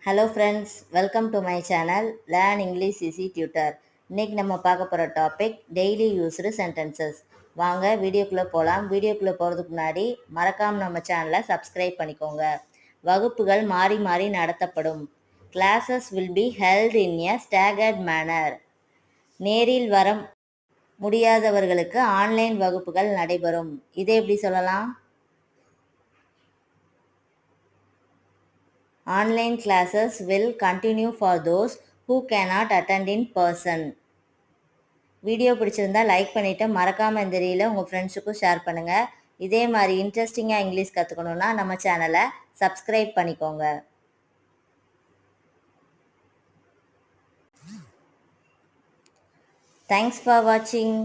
Hello friends, welcome to my channel learn English easy tutor. இன்றைக்கி நம்ம பார்க்க போகிற டாபிக் டெய்லி யூஸ்டு சென்டென்சஸ். வாங்க வீடியோக்குள்ளே போகலாம். வீடியோக்குள்ளே போகிறதுக்கு முன்னாடி மறக்காமல் நம்ம சேனலை சப்ஸ்கிரைப் பண்ணிக்கோங்க. வகுப்புகள் மாறி மாறி நடத்தப்படும். Classes will be held in a staggered manner. நேரில் வர முடியாதவர்களுக்கு ஆன்லைன் வகுப்புகள் நடைபெறும். இதை எப்படி சொல்லலாம்? Online classes will continue for those who cannot attend in person. Video பிடிச்சிருந்தா லைக் பண்ணிவிட்டு மறக்காமல் இந்த ரீலை உங்கள் ஃப்ரெண்ட்ஸுக்கும் ஷேர் பண்ணுங்கள். இதே மாதிரி இன்ட்ரெஸ்டிங்காக இங்கிலீஷ் கற்றுக்கணுன்னா நம்ம சேனலை சப்ஸ்கிரைப் பண்ணிக்கோங்க. தேங்க்ஸ் ஃபார் வாட்சிங்.